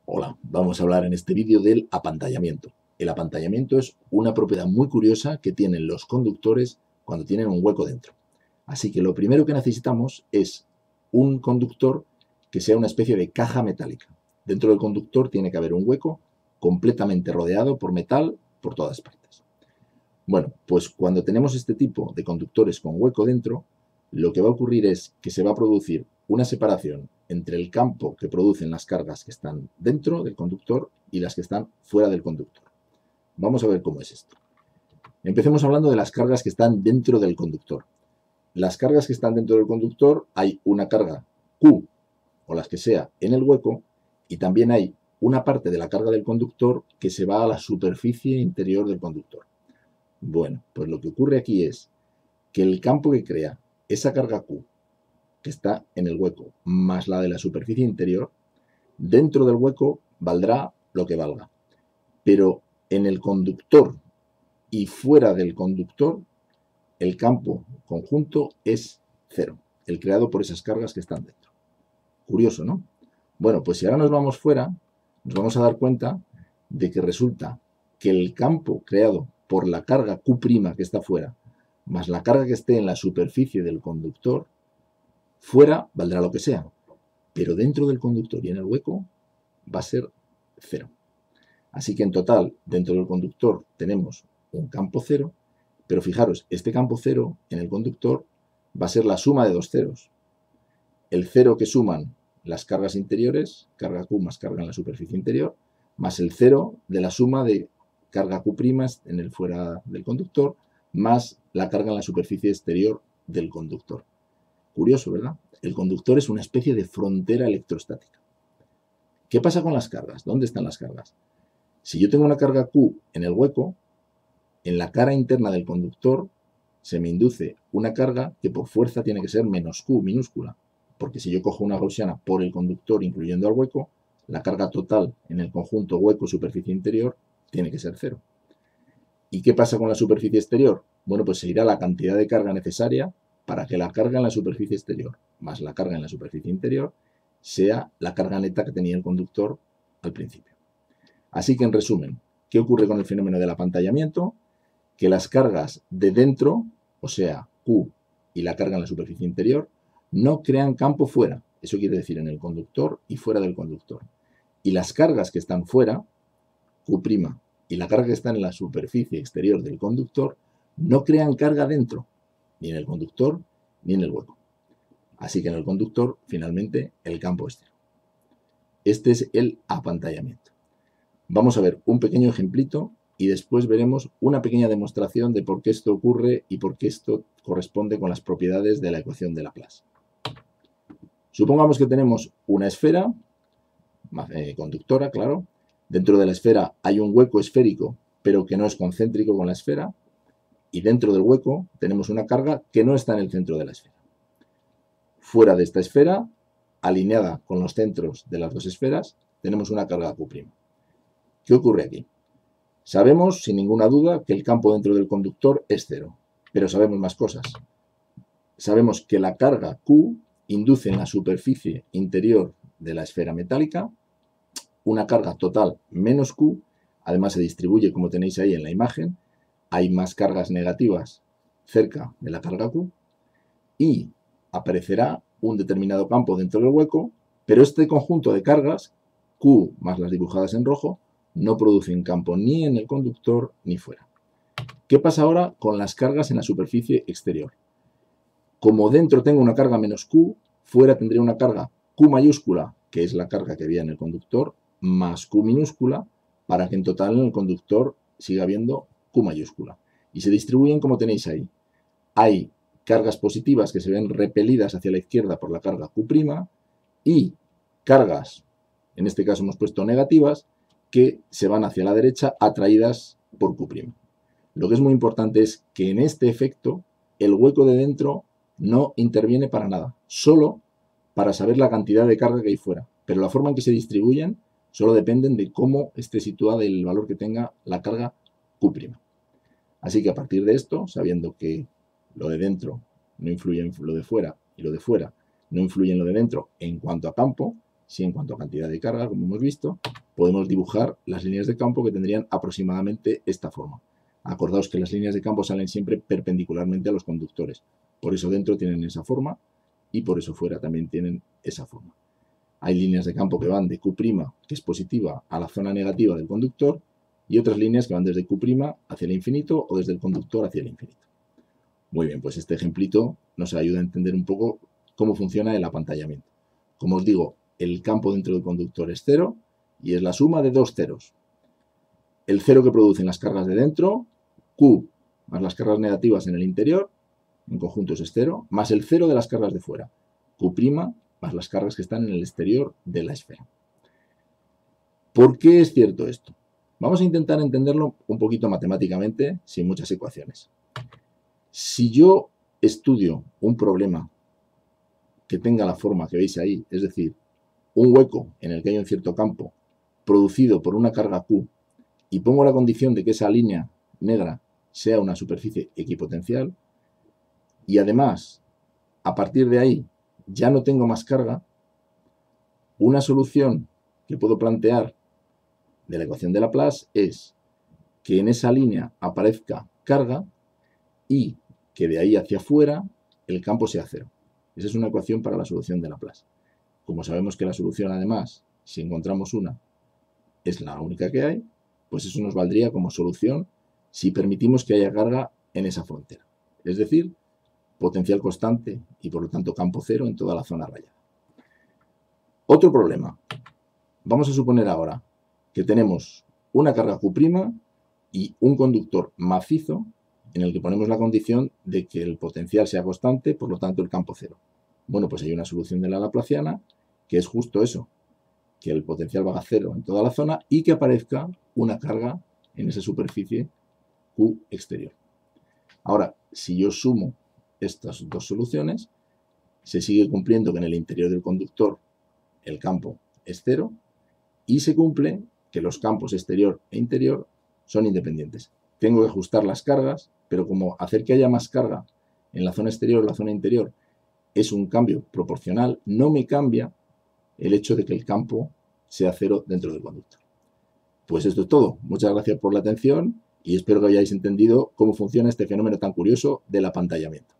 Hola, vamos a hablar en este vídeo del apantallamiento. El apantallamiento es una propiedad muy curiosa que tienen los conductores cuando tienen un hueco dentro. Así que lo primero que necesitamos es un conductor que sea una especie de caja metálica. Dentro del conductor tiene que haber un hueco completamente rodeado por metal por todas partes. Bueno, pues cuando tenemos este tipo de conductores con hueco dentro, lo que va a ocurrir es que se va a producir una separación entre el campo que producen las cargas que están dentro del conductor y las que están fuera del conductor. Vamos a ver cómo es esto. Empecemos hablando de las cargas que están dentro del conductor. Las cargas que están dentro del conductor, hay una carga Q o las que sea en el hueco y también hay una parte de la carga del conductor que se va a la superficie interior del conductor. Bueno, pues lo que ocurre aquí es que el campo que crea esa carga Q que está en el hueco más la de la superficie interior, dentro del hueco valdrá lo que valga. Pero en el conductor y fuera del conductor, el campo conjunto es cero, el creado por esas cargas que están dentro. Curioso, ¿no? Bueno, pues si ahora nos vamos fuera, nos vamos a dar cuenta de que resulta que el campo creado por la carga Q' que está fuera, más la carga que esté en la superficie del conductor, fuera valdrá lo que sea, pero dentro del conductor y en el hueco va a ser cero. Así que en total, dentro del conductor tenemos un campo cero, pero fijaros, este campo cero en el conductor va a ser la suma de dos ceros. El cero que suman las cargas interiores, carga Q más carga en la superficie interior, más el cero de la suma de carga Q' en el fuera del conductor, más la carga en la superficie exterior del conductor. Curioso, ¿verdad? El conductor es una especie de frontera electrostática. ¿Qué pasa con las cargas? ¿Dónde están las cargas? Si yo tengo una carga Q en el hueco, en la cara interna del conductor se me induce una carga que por fuerza tiene que ser menos Q minúscula, porque si yo cojo una gaussiana por el conductor incluyendo al hueco, la carga total en el conjunto hueco-superficie interior tiene que ser cero. ¿Y qué pasa con la superficie exterior? Bueno, pues se irá la cantidad de carga necesaria para que la carga en la superficie exterior más la carga en la superficie interior sea la carga neta que tenía el conductor al principio. Así que en resumen, ¿qué ocurre con el fenómeno del apantallamiento? Que las cargas de dentro, o sea, Q y la carga en la superficie interior, no crean campo fuera. Eso quiere decir en el conductor y fuera del conductor. Y las cargas que están fuera, Q' y la carga que está en la superficie exterior del conductor, no crean carga dentro, ni en el conductor ni en el hueco. Así que en el conductor, finalmente, el campo es cero. Este es el apantallamiento. Vamos a ver un pequeño ejemplito y después veremos una pequeña demostración de por qué esto ocurre y por qué esto corresponde con las propiedades de la ecuación de Laplace. Supongamos que tenemos una esfera conductora, claro. Dentro de la esfera hay un hueco esférico, pero que no es concéntrico con la esfera. Y dentro del hueco tenemos una carga que no está en el centro de la esfera. Fuera de esta esfera, alineada con los centros de las dos esferas, tenemos una carga Q'. ¿Qué ocurre aquí? Sabemos, sin ninguna duda, que el campo dentro del conductor es cero, pero sabemos más cosas. Sabemos que la carga Q induce en la superficie interior de la esfera metálica una carga total menos Q, además se distribuye como tenéis ahí en la imagen, hay más cargas negativas cerca de la carga Q y aparecerá un determinado campo dentro del hueco, pero este conjunto de cargas, Q más las dibujadas en rojo, no producen campo ni en el conductor ni fuera. ¿Qué pasa ahora con las cargas en la superficie exterior? Como dentro tengo una carga menos Q, fuera tendré una carga Q mayúscula, que es la carga que había en el conductor, más Q minúscula, para que en total en el conductor siga habiendo Q mayúscula. Y se distribuyen como tenéis ahí. Hay cargas positivas que se ven repelidas hacia la izquierda por la carga Q' y cargas, en este caso hemos puesto negativas, que se van hacia la derecha atraídas por Q'. Lo que es muy importante es que en este efecto el hueco de dentro no interviene para nada, solo para saber la cantidad de carga que hay fuera. Pero la forma en que se distribuyen solo dependen de cómo esté situada el valor que tenga la carga Q'. Así que a partir de esto, sabiendo que lo de dentro no influye en lo de fuera y lo de fuera no influye en lo de dentro en cuanto a campo, si en cuanto a cantidad de carga, como hemos visto, podemos dibujar las líneas de campo que tendrían aproximadamente esta forma. Acordaos que las líneas de campo salen siempre perpendicularmente a los conductores. Por eso dentro tienen esa forma y por eso fuera también tienen esa forma. Hay líneas de campo que van de Q', que es positiva, a la zona negativa del conductor, y otras líneas que van desde Q' hacia el infinito o desde el conductor hacia el infinito. Muy bien, pues este ejemplito nos ayuda a entender un poco cómo funciona el apantallamiento. Como os digo, el campo dentro del conductor es cero y es la suma de dos ceros. El cero que producen las cargas de dentro, Q más las cargas negativas en el interior, en conjunto es cero, más el cero de las cargas de fuera, Q' más las cargas que están en el exterior de la esfera. ¿Por qué es cierto esto? Vamos a intentar entenderlo un poquito matemáticamente, sin muchas ecuaciones. Si yo estudio un problema que tenga la forma que veis ahí, es decir, un hueco en el que hay un cierto campo producido por una carga Q, y pongo la condición de que esa línea negra sea una superficie equipotencial, y además, a partir de ahí, ya no tengo más carga, una solución que puedo plantear de la ecuación de Laplace es que en esa línea aparezca carga y que de ahí hacia afuera el campo sea cero. Esa es una ecuación para la solución de Laplace. Como sabemos que la solución, además, si encontramos una, es la única que hay, pues eso nos valdría como solución si permitimos que haya carga en esa frontera. Es decir, potencial constante y por lo tanto campo cero en toda la zona rayada. Otro problema. Vamos a suponer ahora que tenemos una carga Q' y un conductor macizo en el que ponemos la condición de que el potencial sea constante, por lo tanto el campo cero. Bueno, pues hay una solución de la laplaciana que es justo eso, que el potencial valga cero en toda la zona y que aparezca una carga en esa superficie Q exterior. Ahora, si yo sumo estas dos soluciones, se sigue cumpliendo que en el interior del conductor el campo es cero y se cumple que los campos exterior e interior son independientes. Tengo que ajustar las cargas, pero como hacer que haya más carga en la zona exterior o la zona interior es un cambio proporcional, no me cambia el hecho de que el campo sea cero dentro del conductor. Pues esto es todo. Muchas gracias por la atención y espero que hayáis entendido cómo funciona este fenómeno tan curioso del apantallamiento.